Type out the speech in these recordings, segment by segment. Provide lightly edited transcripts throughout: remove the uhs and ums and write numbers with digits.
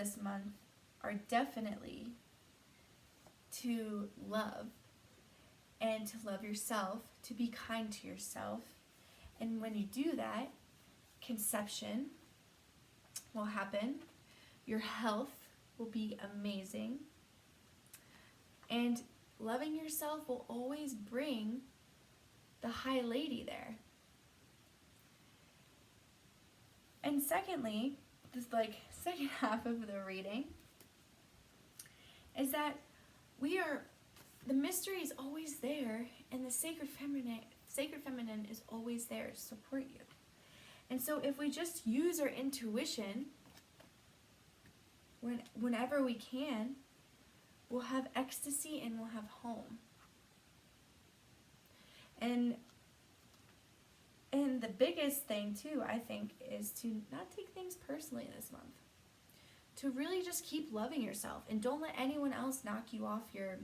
this month are definitely to love and to love yourself, to be kind to yourself. And when you do that, conception will happen, your health will be amazing, and loving yourself will always bring the high lady there. And secondly, this second half of the reading is that the mystery is always there, and the sacred feminine is always there to support you. And so if we just use our intuition whenever we can, we'll have ecstasy and we'll have home. And the biggest thing too, I think, is to not take things personally this month. To really just keep loving yourself and don't let anyone else knock you off your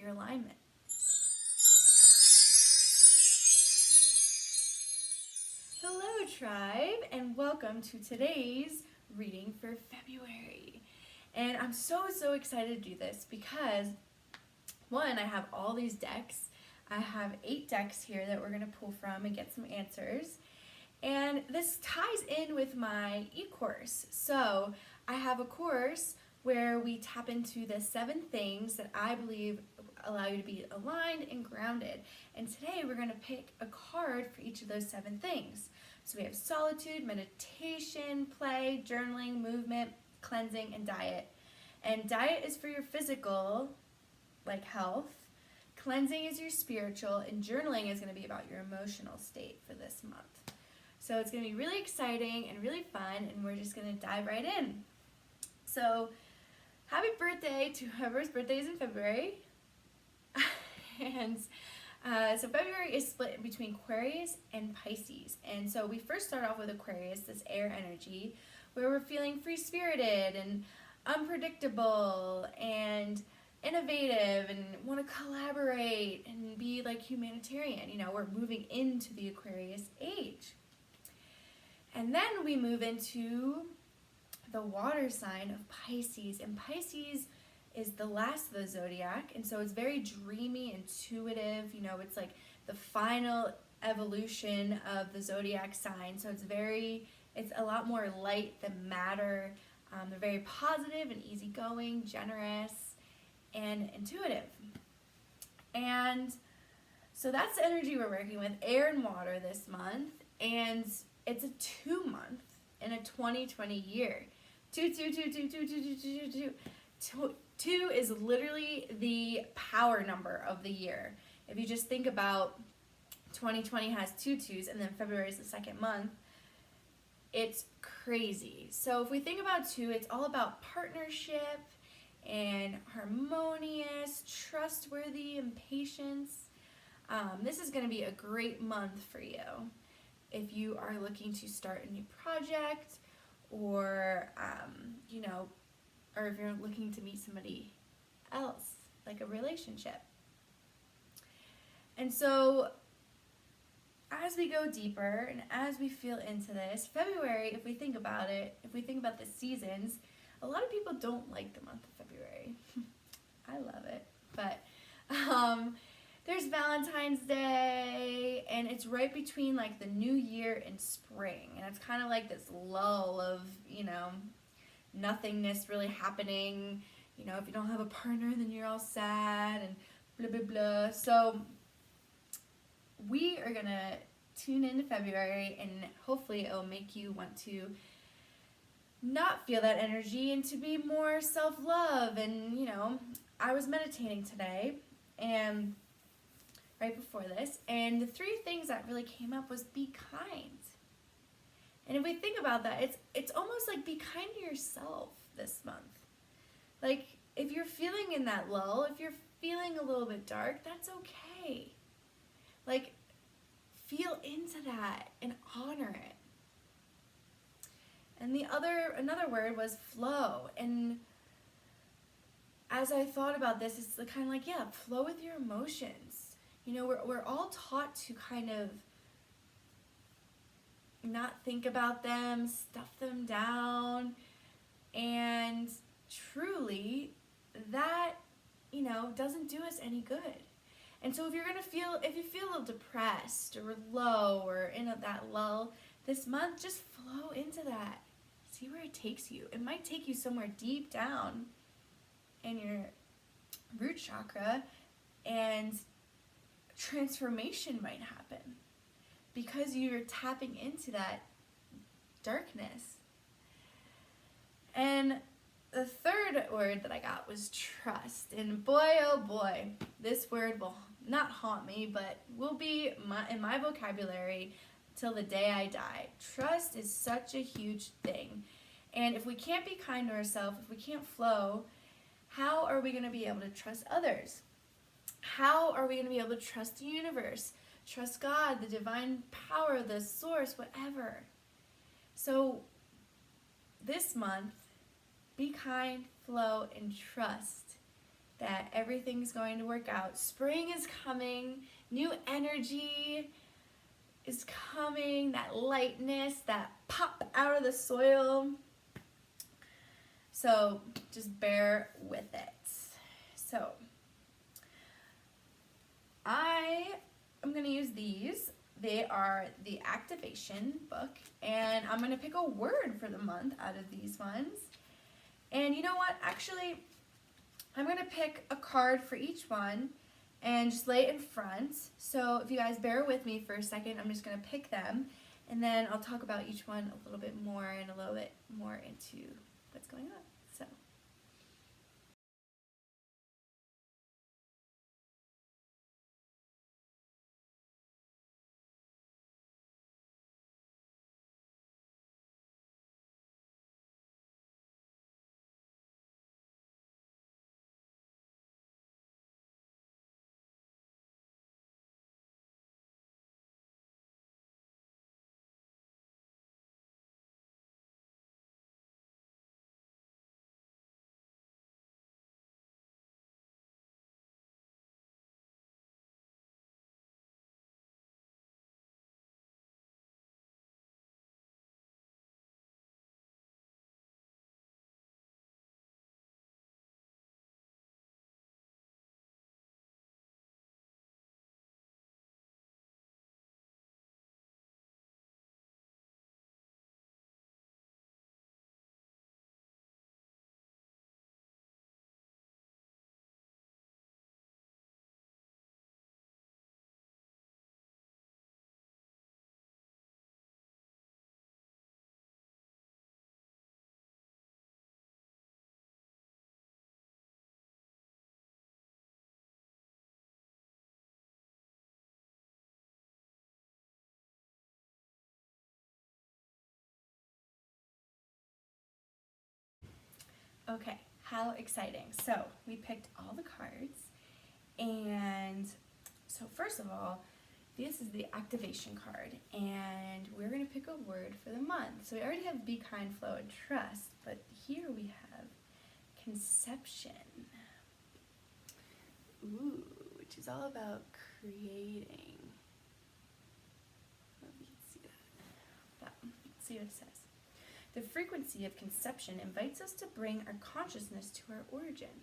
alignment. Hello, tribe, and welcome to today's reading for February. And I'm so excited to do this because, one, I have all these decks. I have 8 decks here that we're going to pull from and get some answers. And this ties in with my e-course. So I have a course where we tap into the 7 things that I believe allow you to be aligned and grounded. And today we're going to pick a card for each of those 7 things. So we have solitude, meditation, play, journaling, movement, cleansing, and diet. And diet is for your physical, like health. Cleansing is your spiritual, and journaling is going to be about your emotional state for this month. So it's going to be really exciting and really fun, and we're just going to dive right in. So happy birthday to whoever's birthday is in February. And so February is split between Aquarius and Pisces. And so we first start off with Aquarius, this air energy, where we're feeling free-spirited and unpredictable and innovative and want to collaborate and be like humanitarian. You know, we're moving into the Aquarius age. And then we move into the water sign of Pisces. And Pisces is the last of the zodiac, and so it's very dreamy, intuitive. You know, it's like the final evolution of the zodiac sign. So it's a lot more light than matter. They're very positive and easygoing, generous, and intuitive. And so that's the energy we're working with, air and water this month. And it's a 2 month in a 2020 year. 2, 2, 2, 2, 2, 2, 2, 2, 2, 2. 2 is literally the power number of the year. If you just think about 2020 has 2 2s, and then February is the second month, it's crazy. So if we think about 2, it's all about partnership and harmonious, trustworthy, and patience. This is going to be a great month for you if you are looking to start a new project, or or if you're looking to meet somebody else, like a relationship. And so as we go deeper and as we feel into this, February, if we think about the seasons, a lot of people don't like the month of February. I love it. But there's Valentine's Day, and it's right between like the new year and spring. And it's kind of like this lull of, nothingness really happening. If you don't have a partner, then you're all sad and blah, blah, blah. So we are going to tune into February, and hopefully it'll make you want to not feel that energy and to be more self-love. And, I was meditating today, and right before this, and the 3 things that really came up was be kind. And if we think about that, it's almost like be kind to yourself this month. Like, if you're feeling in that lull, if you're feeling a little bit dark, that's okay. Like, feel into that and honor it. And another word was flow. And as I thought about this, it's kind of like, flow with your emotions. We're all taught to kind of not think about them, stuff them down, and truly, that, doesn't do us any good. And so if you feel a little depressed or low or in that lull this month, just flow into that. See where it takes you. It might take you somewhere deep down in your root chakra, and transformation might happen because you're tapping into that darkness. And the third word that I got was trust. And boy, oh boy, this word will not haunt me, but will be in my vocabulary till the day I die. Trust is such a huge thing. And if we can't be kind to ourselves, if we can't flow, how are we going to be able to trust others? How are we going to be able to trust the universe? Trust God, the divine power, the source, whatever. So this month, be kind, flow, and trust that everything's going to work out. Spring is coming. New energy is coming. That lightness, that pop out of the soil. So just bear with it. So I am going to use these. They are the activation book, and I'm going to pick a word for the month out of these ones. And you know what? Actually, I'm going to pick a card for each one and just lay it in front. So if you guys bear with me for a second, I'm just going to pick them, and then I'll talk about each one a little bit more and a little bit more into what's going on. So. Okay, how exciting. So we picked all the cards, and so first of all, this is the activation card, and we're going to pick a word for the month. So we already have be kind, flow, and trust, but here we have conception. Ooh, which is all about creating. I don't know if you can see that. Let's see what it says. The frequency of conception invites us to bring our consciousness to our origin,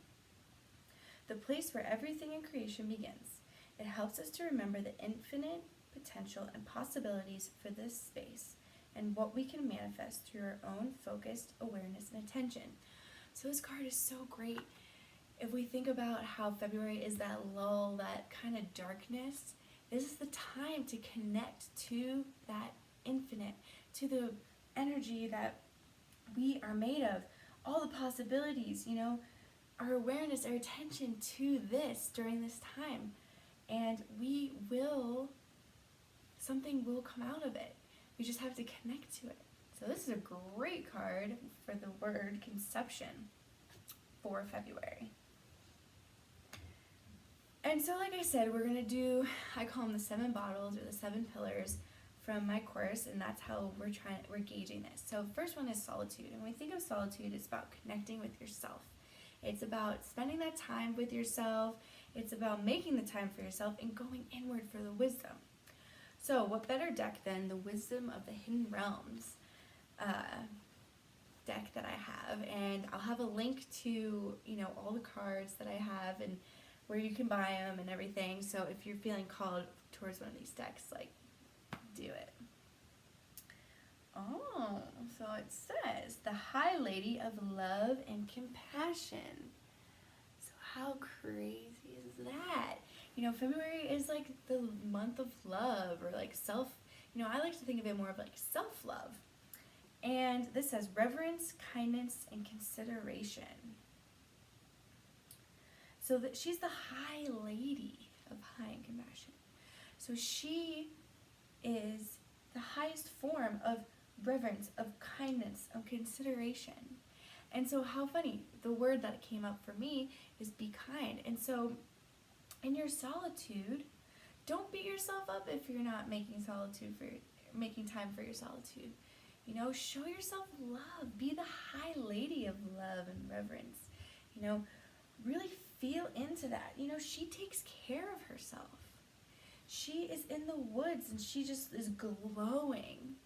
the place where everything in creation begins. It helps us to remember the infinite potential and possibilities for this space and what we can manifest through our own focused awareness and attention. So this card is so great. If we think about how February is that lull, that kind of darkness, this is the time to connect to that infinite, to the energy that we are made of, all the possibilities, our awareness, our attention to this during this time. And something will come out of it. We just have to connect to it. So this is a great card for the word conception for February. And so like I said, we're going to do, I call them the 7 bottles or the 7 pillars from my course, and that's how we're gauging this. So first one is solitude. And when we think of solitude, it's about connecting with yourself. It's about spending that time with yourself. It's about making the time for yourself and going inward for the wisdom. So what better deck than the Wisdom of the Hidden Realms? deck that I have, and I'll have a link to, all the cards that I have and where you can buy them and everything. So if you're feeling called towards one of these decks, like, do it. Oh, so it says the High Lady of Love and Compassion. So how crazy is that? February is like the month of love, or like self, I like to think of it more of like self-love. And this says reverence, kindness, and consideration. So that she's the High Lady of High and Compassion. So she is the highest form of reverence, of kindness, of consideration. And so how funny, the word that came up for me is be kind. And so in your solitude, don't beat yourself up if you're not making time for your solitude. Show yourself love. Be the High Lady of love and reverence. Really feel into that. She takes care of herself. She is in the woods and she just is glowing.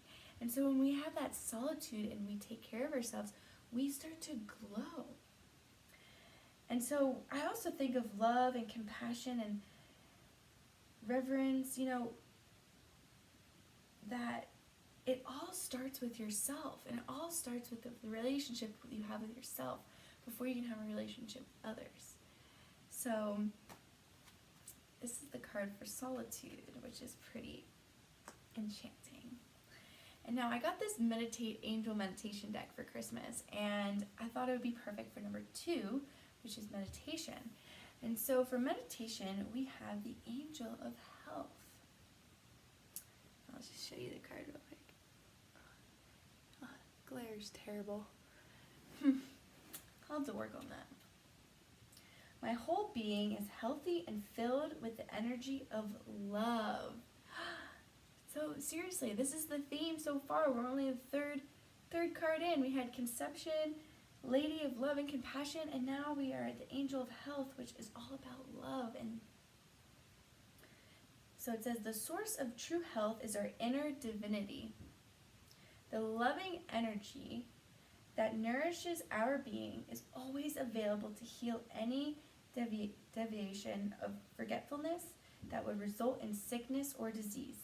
And so when we have that solitude and we take care of ourselves, we start to glow. And so I also think of love and compassion and reverence, that it all starts with yourself, and it all starts with the relationship you have with yourself before you can have a relationship with others. So this is the card for solitude, which is pretty enchanting. And now I got this Angel Meditation deck for Christmas, and I thought it would be perfect for number 2, which is meditation. And so for meditation, we have the Angel of Health. I'll just show you the card real quick. Oh, glare's terrible. I'll have to work on that. My whole being is healthy and filled with the energy of love. So seriously, this is the theme so far. We're only the third card in. We had conception, Lady of Love and Compassion, and now we are at the Angel of Health, which is all about love. And so it says, the source of true health is our inner divinity. The loving energy that nourishes our being is always available to heal any deviation of forgetfulness that would result in sickness or disease.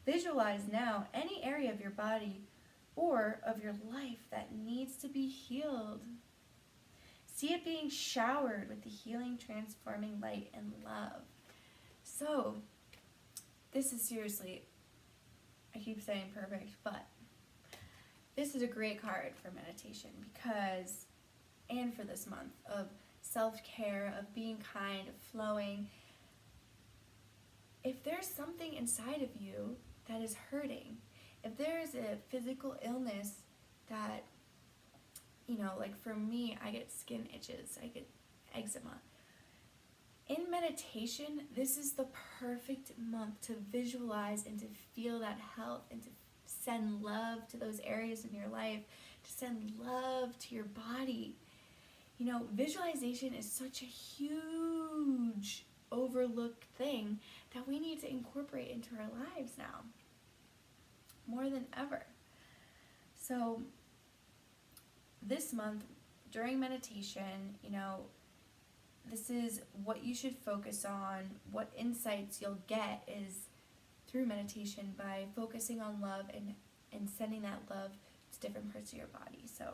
Visualize now any area of your body or of your life that needs to be healed. See it being showered with the healing, transforming light and love. So, this is seriously, I keep saying perfect, but this is a great card for meditation because, and for this month of self-care, of being kind, of flowing. If there's something inside of you that is hurting, if there's a physical illness that, like for me, I get skin itches, I get eczema. In meditation, this is the perfect month to visualize and to feel that health and to send love to those areas in your life, to send love to your body. Visualization is such a huge overlooked thing that we need to incorporate into our lives now, more than ever. So this month, during meditation, this is what you should focus on. What insights you'll get is through meditation by focusing on love and sending that love to different parts of your body. So,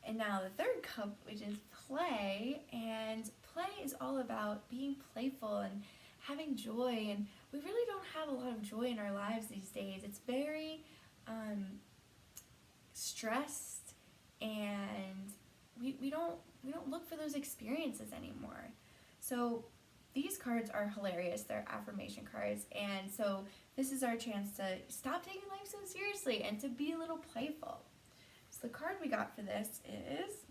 and now the third cup, which is play, and play is all about being playful and having joy, and we really don't have a lot of joy in our lives these days. It's very stressed, and we don't look for those experiences anymore. So these cards are hilarious. They're affirmation cards, and so this is our chance to stop taking life so seriously and to be a little playful. So the card we got for this is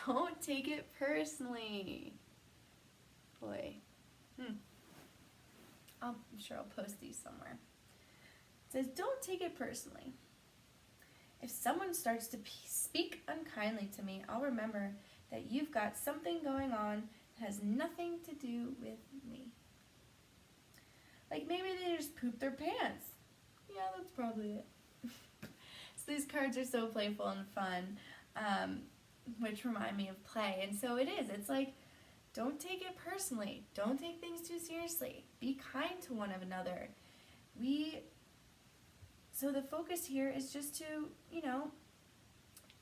Don't Take It Personally. Boy. I'm sure I'll post these somewhere. It says, don't take it personally. If someone starts to speak unkindly to me, I'll remember that you've got something going on that has nothing to do with me. Like maybe they just pooped their pants. Yeah, that's probably it. these cards are so playful and fun, which remind me of play. And so it is. It's like, don't take it personally. Don't take things too seriously. Be kind to one another. So the focus here is just to,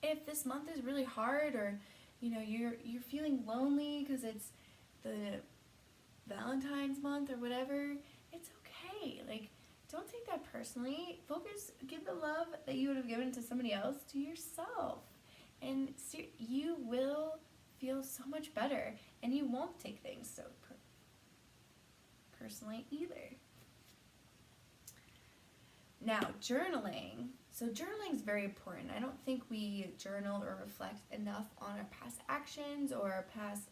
if this month is really hard, or, you're feeling lonely because it's the Valentine's month or whatever, it's okay. Like, don't take that personally. Give the love that you would have given to somebody else to yourself. And you will feel so much better, and you won't take things so personally either. Now, journaling. So journaling is very important. I don't think we journal or reflect enough on our past actions or our past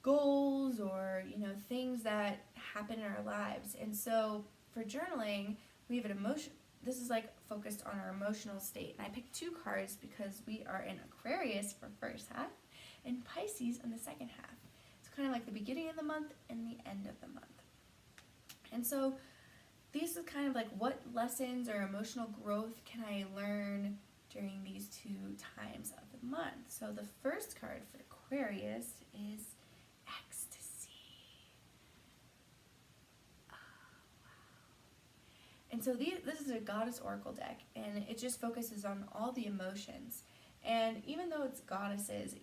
goals, or things that happen in our lives. And so for journaling, we have an emotion. This is like focused on our emotional state. And I picked 2 cards because we are in Aquarius for first half and Pisces in the second half. It's kind of like the beginning of the month and the end of the month. And so this is kind of like, what lessons or emotional growth can I learn during these 2 times of the month? So the first card for Aquarius is ecstasy. Oh, wow. And so this is a goddess oracle deck, and it just focuses on all the emotions. And even though it's goddesses, it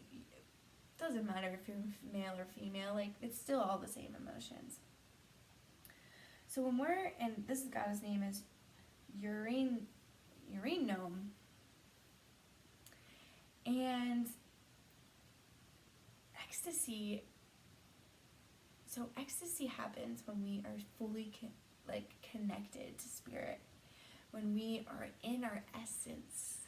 doesn't matter if you're male or female, like, it's still all the same emotions. So and this goddess name is Uranome, and ecstasy. So ecstasy happens when we are fully connected to spirit, when we are in our essence.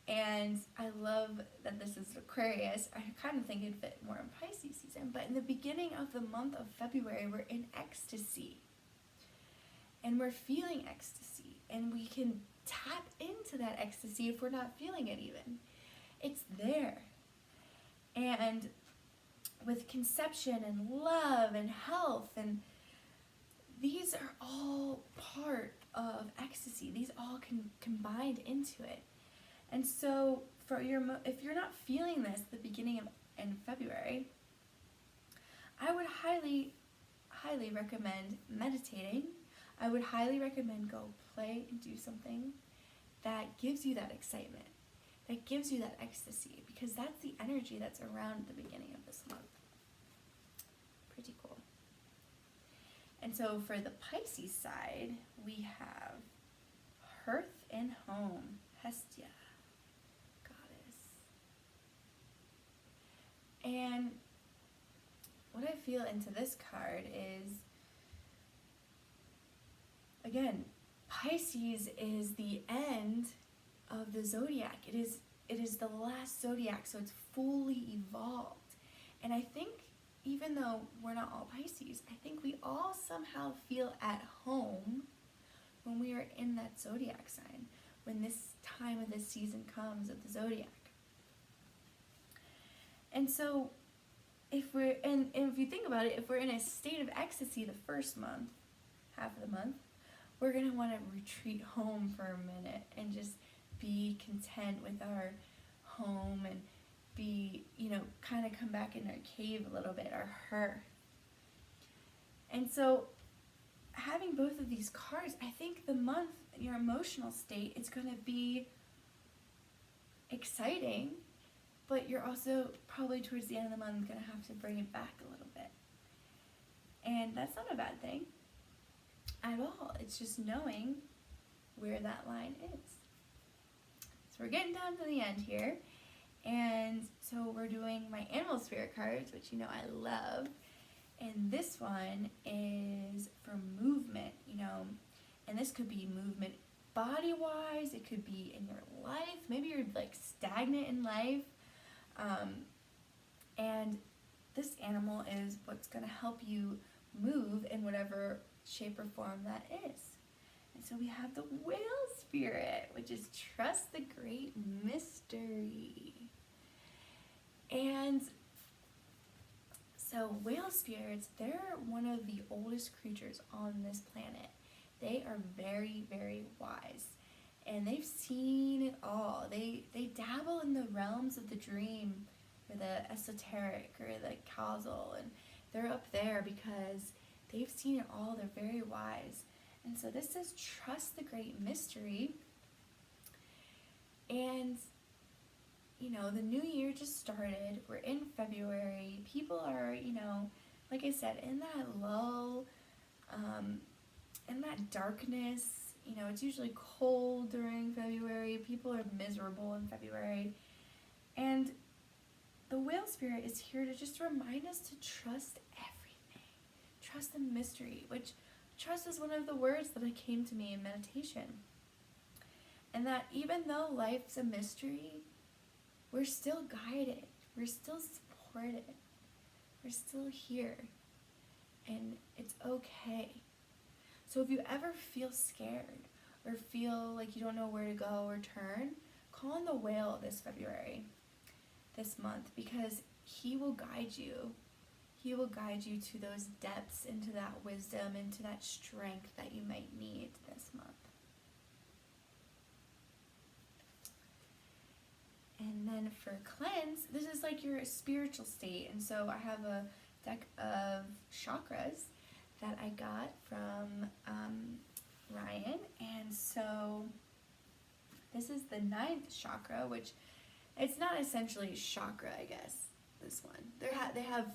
And I love that this is Aquarius. I kind of think it'd fit more in Pisces season, but in the beginning of the month of February, we're in ecstasy. And we're feeling ecstasy, and we can tap into that ecstasy if we're not feeling it even. It's there. And with conception and love and health, and these are all part of ecstasy. These all combined into it. And so if you're not feeling this at the beginning in February, I would highly, highly recommend meditating. I would highly recommend go play and do something that gives you that excitement, that gives you that ecstasy, because that's the energy that's around the beginning of this month. Pretty cool. And so for the Pisces side, we have Hearth and Home, Hestia, goddess. And what I feel into this card is, again, Pisces is the end of the zodiac. It is the last zodiac, so it's fully evolved. And I think, even though we're not all Pisces, I think we all somehow feel at home when we are in that zodiac sign, when this time of the season comes of the zodiac. And so if you think about it, if we're in a state of ecstasy the first month, half of the month, we're going to want to retreat home for a minute and just be content with our home and be, kind of come back in our cave a little bit, our hearth. And so having both of these cards, I think the month, your emotional state, it's going to be exciting, but you're also probably towards the end of the month going to have to bring it back a little bit. And that's not a bad thing at all. It's just knowing where that line is. So we're getting down to the end here. And so we're doing my animal spirit cards, which I love. And this one is for movement, and this could be movement body-wise, it could be in your life. Maybe you're stagnant in life. And this animal is what's going to help you move in whatever shape or form that is. And so we have the whale spirit, which is trust the great mystery. And so whale spirits, they're one of the oldest creatures on this planet. They are very, very wise. and they've seen it all. They dabble in the realms of the dream, or the esoteric, or the causal, and they're up there because they've seen it all. They're very wise. And so this says, trust the great mystery. And the new year just started. We're in February. People are, like I said, in that lull, in that darkness. It's usually cold during February. People are miserable in February. And the whale spirit is here to just remind us to trust everything. Trust the mystery, which trust is one of the words that came to me in meditation. And that even though life's a mystery, we're still guided. We're still supported. We're still here. And it's okay. So if you ever feel scared or feel like you don't know where to go or turn, call on the whale this February, this month, because he will guide you. He will guide you to those depths, into that wisdom, into that strength that you might need this month. And then for cleanse, this is like your spiritual state. And so I have a deck of chakras that I got from Ryan. And so this is the 9th chakra, which it's not essentially chakra, I guess, this one. They have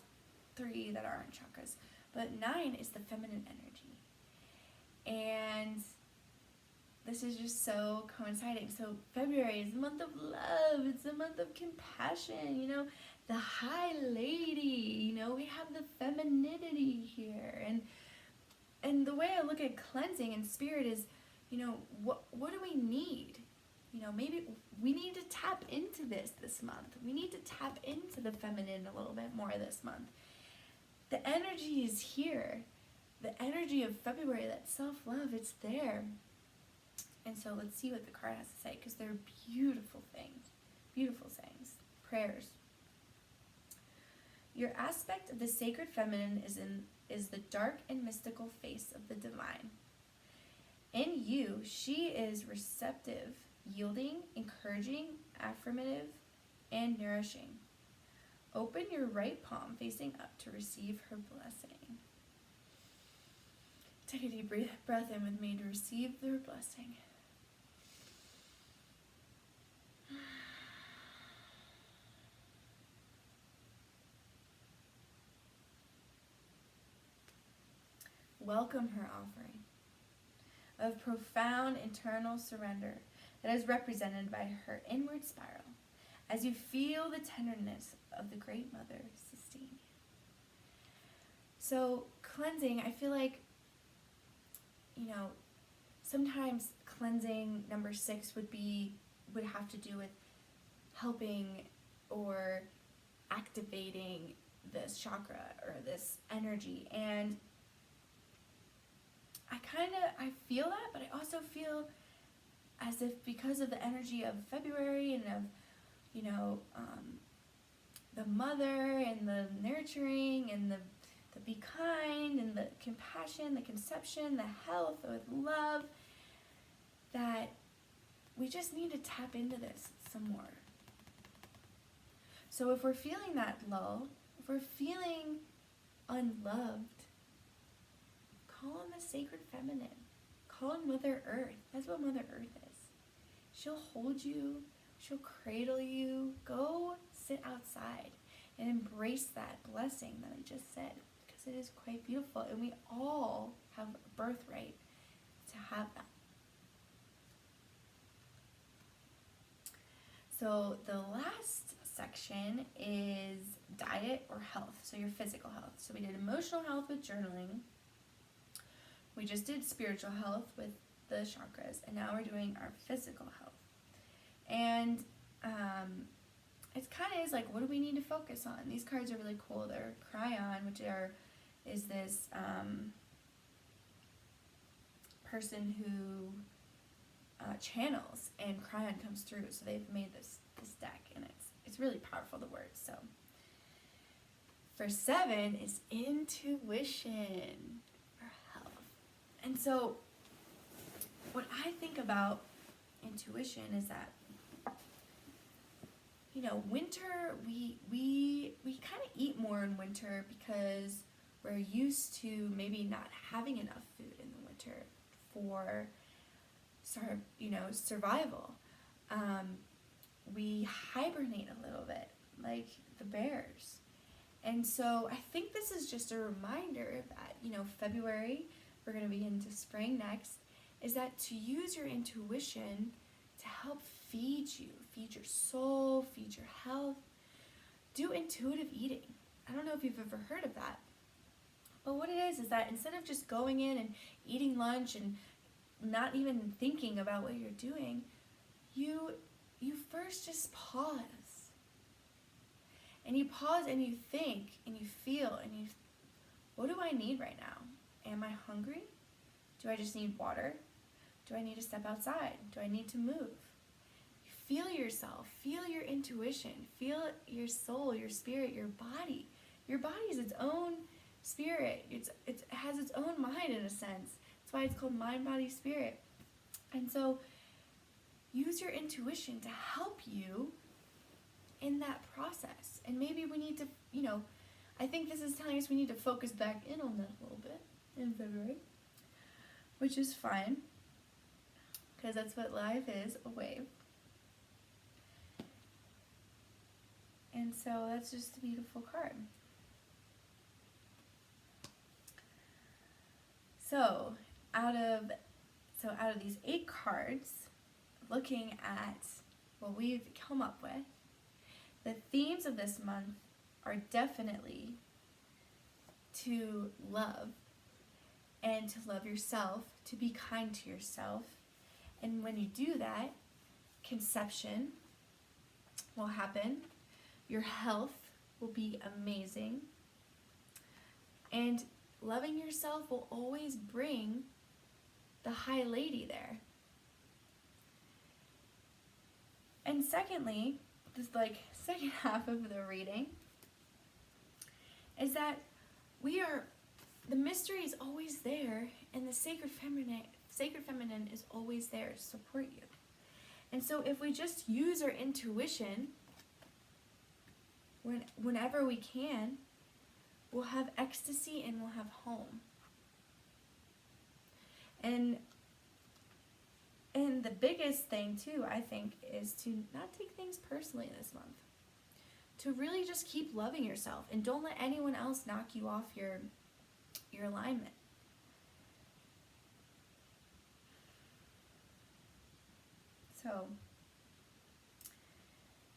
3 that aren't chakras. But 9 is the feminine energy. And this is just so coinciding. So February is the month of love. It's the month of compassion, the high lady, we have the femininity here. And the way I look at cleansing and spirit is, what do we need? Maybe we need to tap into this month. We need to tap into the feminine a little bit more this month. The energy is here. The energy of February, that self-love, it's there. And so let's see what the card has to say, because they're beautiful things, beautiful sayings, prayers. Your aspect of the sacred feminine is the dark and mystical face of the divine. In you, she is receptive, yielding, encouraging, affirmative, and nourishing. Open your right palm facing up to receive her blessing. Take a deep breath in with me to receive her blessing. Welcome her offering of profound internal surrender that is represented by her inward spiral as you feel the tenderness of the Great Mother sustain you. So cleansing, I feel like, sometimes cleansing number 6 would have to do with helping or activating this chakra or this energy. And I feel that, but I also feel as if because of the energy of February and of, the mother and the nurturing and the be kind and the compassion, the conception, the health with love, that we just need to tap into this some more. So if we're feeling that lull, if we're feeling unloved, call on the sacred feminine. Call on Mother Earth. That's what Mother Earth is. She'll hold you. She'll cradle you. Go sit outside and embrace that blessing that I just said, because it is quite beautiful. And we all have a birthright to have that. So the last section is diet or health, so your physical health. So we did emotional health with journaling. We just did spiritual health with the chakras, and now we're doing our physical health. And it's kind of like, what do we need to focus on? These cards are really cool. They're Cryon, which is this person who channels, and Cryon comes through. So they've made this deck, and it's really powerful, the words. So for 7 is intuition for health. And so what I think about intuition is that, you know, winter, we kind of eat more in winter because we're used to maybe not having enough food in the winter for, you know, survival. We hibernate a little bit, like the bears. And so I think this is just a reminder that, you know, February, we're going to be into spring next, is that to use your intuition to help feed you, feed your soul, feed your health. Do intuitive eating. I don't know if you've ever heard of that. But what it is that instead of just going in and eating lunch and not even thinking about what you're doing, you first just pause. And you pause and you think and you feel and you, what do I need right now? Am I hungry? Do I just need water? Do I need to step outside? Do I need to move? Feel yourself, feel your intuition, feel your soul, your spirit, your body. Your body is its own spirit. It has its own mind in a sense. That's why it's called mind, body, spirit. And so use your intuition to help you in that process. And maybe we need to, you know, I think this is telling us we need to focus back in on that a little bit in February, which is fine, because that's what life is, a wave. And so that's just a beautiful card. So out of these 8 cards, looking at what we've come up with, the themes of this month are definitely to love and to love yourself, to be kind to yourself. And when you do that, conception will happen. Your health will be amazing. And loving yourself will always bring the high lady there. And secondly, this second half of the reading is that the mystery is always there, and the sacred feminine is always there to support you. And so if we just use our intuition whenever we can, we'll have ecstasy and we'll have home. And the biggest thing too, I think, is to not take things personally this month. To really just keep loving yourself and don't let anyone else knock you off your alignment. So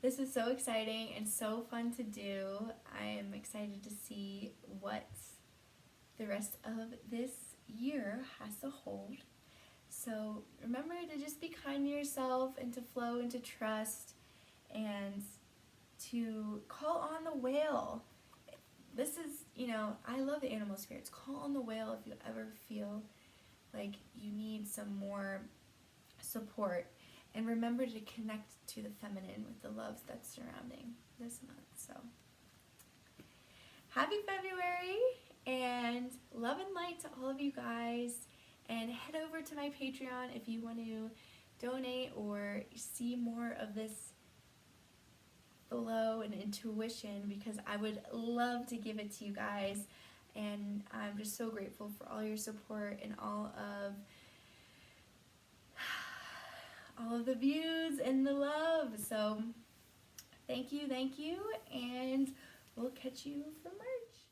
this is so exciting and so fun to do. I am excited to see what the rest of this year has to hold. So remember to just be kind to yourself and to flow and to trust and to call on the whale. This is, you know, I love the animal spirits. Call on the whale if you ever feel like you need some more support. And remember to connect to the feminine with the love that's surrounding this month. So happy February and love and light to all of you guys. And head over to my Patreon if you want to donate or see more of this flow and intuition, because I would love to give it to you guys. And I'm just so grateful for all your support and all of the views and the love. So thank you, and we'll catch you for March.